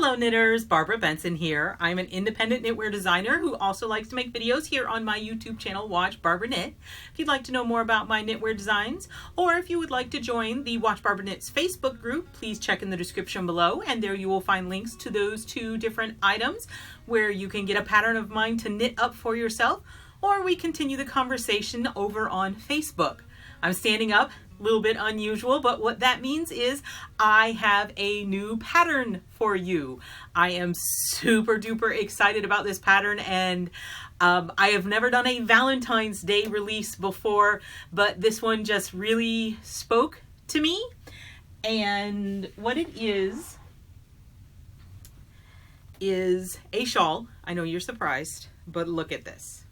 Hello knitters, Barbara Benson here. I'm an independent knitwear designer who also likes to make videos here on my YouTube channel, Watch Barbara Knit. If you'd like to know more about my knitwear designs, or if you would like to join the Watch Barbara Knit's Facebook group, please check in the description below, and there you will find links to those two different items where you can get a pattern of mine to knit up for yourself, or we continue the conversation over on Facebook. I'm standing up. A little bit unusual, but what that means is I have a new pattern for you. I am super duper excited about this pattern, and I have never done a Valentine's Day release before, but this one just really spoke to me. And what it is a shawl. I know you're surprised, but look at this.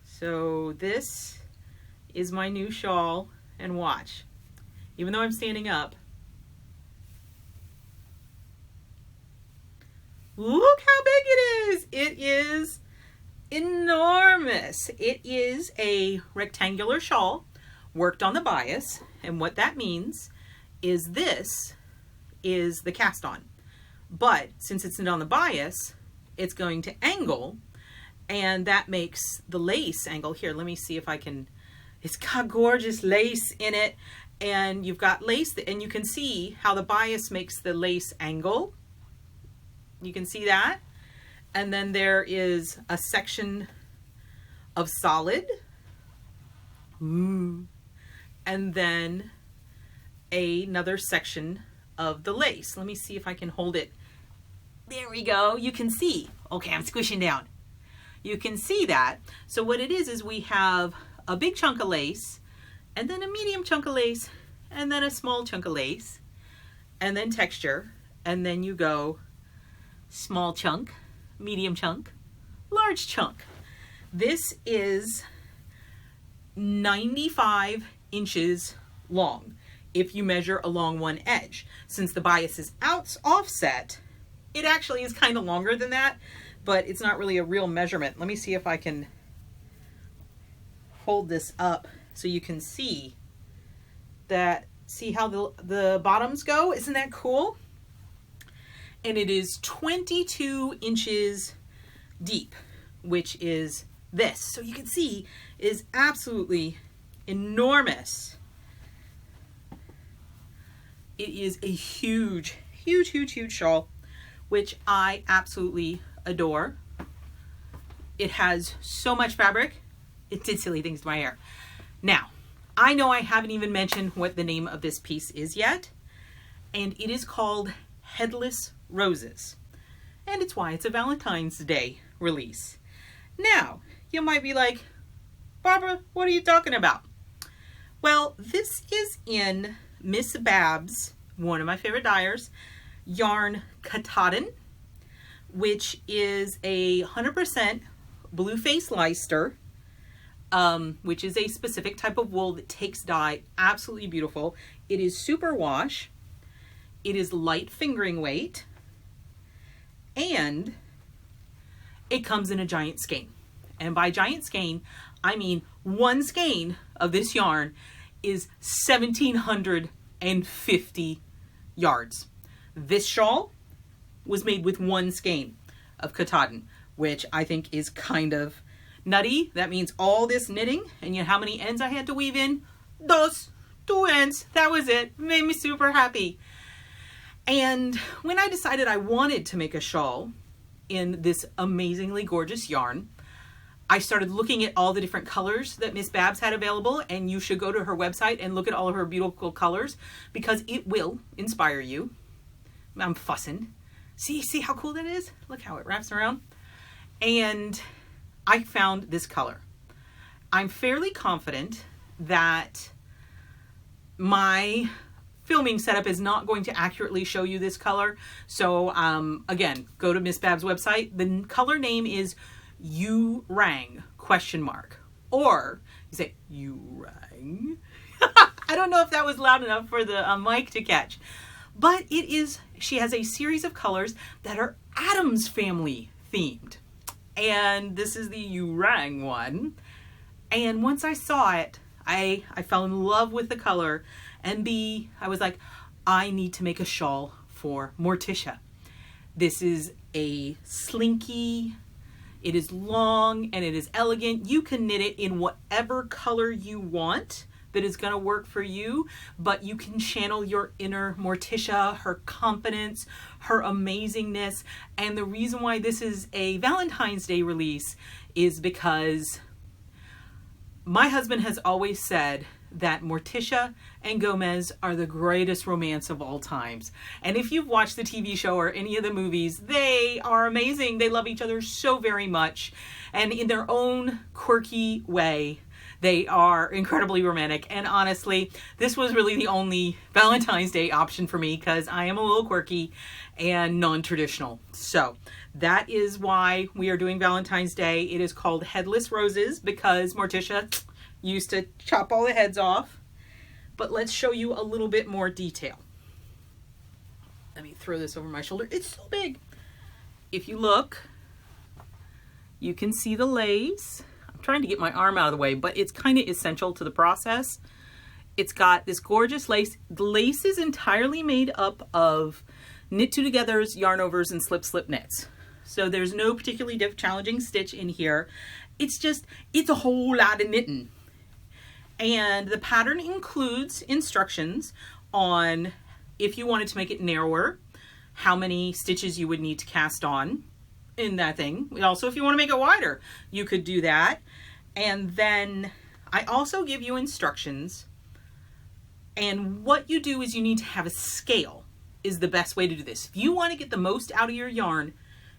So this is my new shawl, and watch. Even though I'm standing up, look how big it is. It is enormous. It is a rectangular shawl worked on the bias, and what that means is this is the cast on. But since it's not on the bias, it's going to angle, and that makes the lace angle. Here, let me see if I can. It's got gorgeous lace in it, and you've got lace, and you can see how the bias makes the lace angle. You can see that. And then there is a section of solid. Ooh. And then another section of the lace. Let me see if I can hold it. There we go. You can see. Okay, I'm squishing down. You can see that. So what it is we have a big chunk of lace, and then a medium chunk of lace, and then a small chunk of lace, and then texture, and then you go small chunk, medium chunk, large chunk. This is 95 inches long if you measure along one edge. Since the bias is offset, it actually is kind of longer than that, but it's not really a real measurement. Let me see if I can hold this up so you can see that. See how the bottoms go? Isn't that cool? And it is 22 inches deep, which is this. So you can see is absolutely enormous. It is a huge, huge, huge, huge shawl, which I absolutely adore. It has so much fabric. It did silly things to my hair. Now, I know I haven't even mentioned what the name of this piece is yet, and it is called Headless Roses, and it's why it's a Valentine's Day release. Now, you might be like, Barbara, what are you talking about? Well, this is in Miss Babs, one of my favorite dyers, yarn Katahdin, which is a 100% blue face Leicester, which is a specific type of wool that takes dye. Absolutely beautiful. It is super wash. It is light fingering weight. And it comes in a giant skein. And by giant skein, I mean one skein of this yarn is 1,750 yards. This shawl was made with one skein of Katahdin, which I think is kind of nutty. That means all this knitting, and you know how many ends I had to weave in? Two ends. That was it. It made me super happy. And when I decided I wanted to make a shawl in this amazingly gorgeous yarn, I started looking at all the different colors that Miss Babs had available, and you should go to her website and look at all of her beautiful colors because it will inspire you. I'm fussing. See how cool that is? Look how it wraps around. And I found this color. I'm fairly confident that my filming setup is not going to accurately show you this color. So again, go to Miss Babs' website. The color name is You Rang ? Or you say You Rang. I don't know if that was loud enough for the mic to catch. But it is, she has a series of colors that are Addams Family themed. And this is the You Rang one. And once I saw it, I fell in love with the color. And I was like, I need to make a shawl for Morticia. This is a slinky, it is long and it is elegant. You can knit it in whatever color you want that is going to work for you, but you can channel your inner Morticia, her confidence, her amazingness. And the reason why this is a Valentine's Day release is because my husband has always said that Morticia and Gomez are the greatest romance of all times. And if you've watched the TV show or any of the movies, they are amazing. They love each other so very much. And in their own quirky way, they are incredibly romantic. And honestly, this was really the only Valentine's Day option for me because I am a little quirky and non-traditional. So that is why we are doing Valentine's Day. It is called Headless Roses because Morticia used to chop all the heads off. But let's show you a little bit more detail. Let me throw this over my shoulder. It's so big. If you look, you can see the lace. I'm trying to get my arm out of the way, but it's kind of essential to the process. It's got this gorgeous lace. The lace is entirely made up of knit two togethers, yarn overs, and slip knits. So there's no particularly challenging stitch in here. It's a whole lot of knitting. And the pattern includes instructions on if you wanted to make it narrower, how many stitches you would need to cast on in that thing. Also, if you want to make it wider, you could do that. And then I also give you instructions. And what you do is you need to have a scale is the best way to do this. If you want to get the most out of your yarn,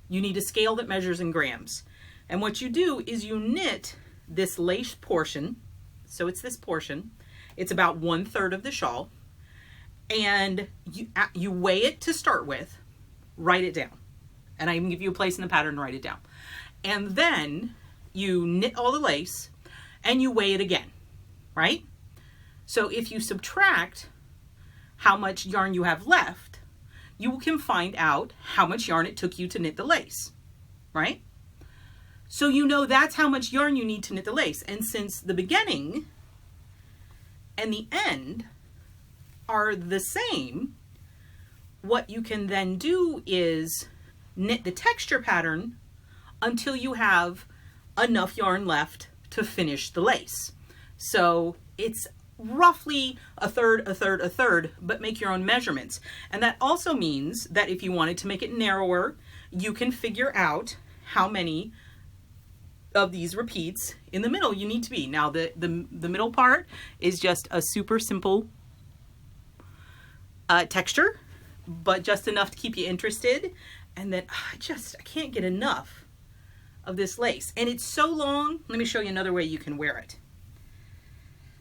you need a scale that measures in grams. And what you do is you knit this lace portion. So it's this portion. It's about 1/3 of the shawl. And you weigh it to start with, write it down. And I even give you a place in the pattern to write it down. And then you knit all the lace and you weigh it again, right? So if you subtract how much yarn you have left, you can find out how much yarn it took you to knit the lace, right? So you know that's how much yarn you need to knit the lace. And since the beginning and the end are the same, what you can then do is knit the texture pattern until you have enough yarn left to finish the lace. So it's roughly a third, but make your own measurements. And that also means that if you wanted to make it narrower, you can figure out how many of these repeats in the middle you need to be. Now the middle part is just a super simple texture, but just enough to keep you interested. And then I can't get enough of this lace. And it's so long. Let me show you another way you can wear it.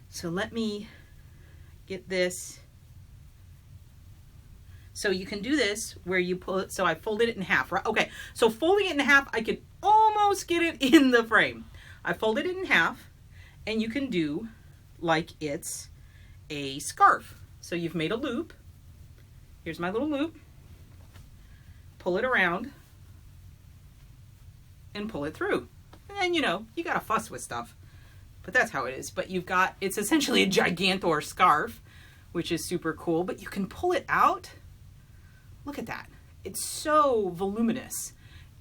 So let me get this. So you can do this where you pull it. So I folded it in half, right? Okay, so folding it in half, I could almost get it in the frame. I folded it in half, and you can do like it's a scarf. So you've made a loop. Here's my little loop. Pull it around and pull it through. And then, you know, you gotta fuss with stuff, but that's how it is. But it's essentially a gigantor scarf, which is super cool, but you can pull it out. Look at that. It's so voluminous.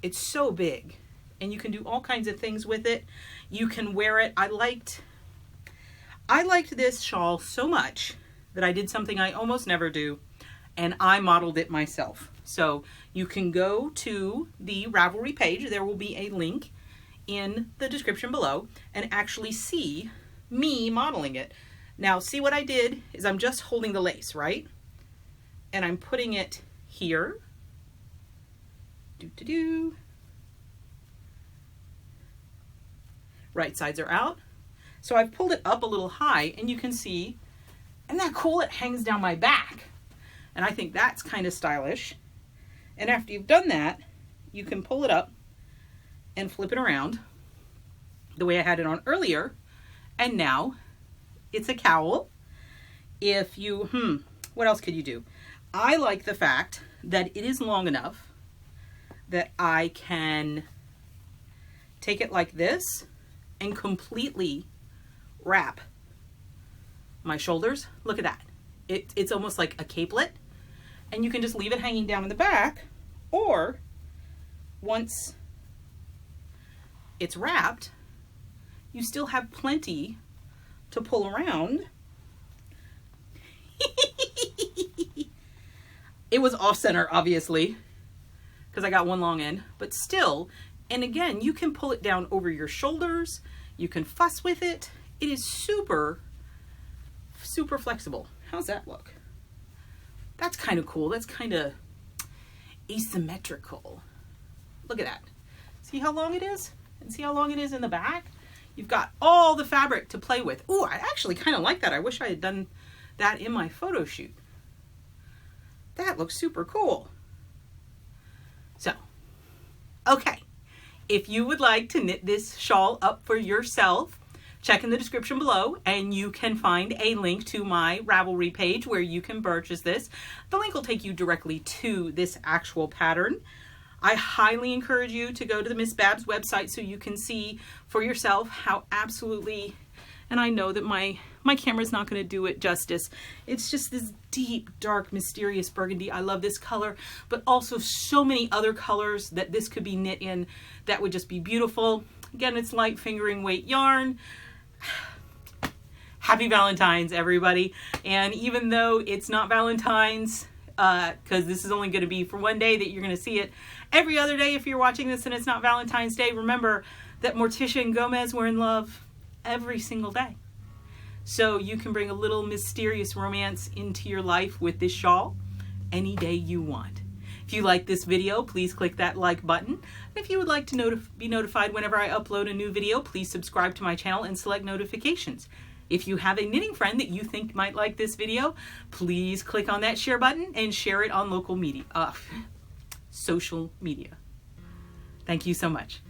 It's so big, and you can do all kinds of things with it. You can wear it. I liked this shawl so much that I did something I almost never do, and I modeled it myself. So you can go to the Ravelry page. There will be a link in the description below and actually see me modeling it. Now, see what I did is I'm just holding the lace, right? And I'm putting it here. Right sides are out. So I've pulled it up a little high, and you can see, isn't that cool? It hangs down my back. And I think that's kind of stylish. And after you've done that, you can pull it up and flip it around the way I had it on earlier. And now it's a cowl. If you, what else could you do? I like the fact that it is long enough that I can take it like this and completely wrap my shoulders. Look at that. It's almost like a capelet, and you can just leave it hanging down in the back Or once it's wrapped, you still have plenty to pull around. It was off center, obviously, because I got one long end, but still, and again, you can pull it down over your shoulders. You can fuss with it. It is super, super flexible. How's that look? That's kind of cool. That's kind of asymmetrical. Look at that. See how long it is? And see how long it is in the back? You've got all the fabric to play with. Ooh, I actually kind of like that. I wish I had done that in my photo shoot. That looks super cool. So, okay. If you would like to knit this shawl up for yourself, check in the description below and you can find a link to my Ravelry page where you can purchase this. The link will take you directly to this actual pattern. I highly encourage you to go to the Miss Babs website so you can see for yourself how absolutely, and I know that my camera's not going to do it justice. It's just this deep, dark, mysterious burgundy. I love this color, but also so many other colors that this could be knit in that would just be beautiful. Again, it's light fingering weight yarn. Happy Valentine's, everybody. And even though it's not Valentine's, because this is only going to be for one day that you're going to see it, every other day if you're watching this and it's not Valentine's Day, remember that Morticia and Gomez were in love every single day. So you can bring a little mysterious romance into your life with this shawl any day you want. If you like this video, please click that like button. If you would like to be notified whenever I upload a new video, please subscribe to my channel and select notifications. If you have a knitting friend that you think might like this video, please click on that share button and share it on social media. Thank you so much.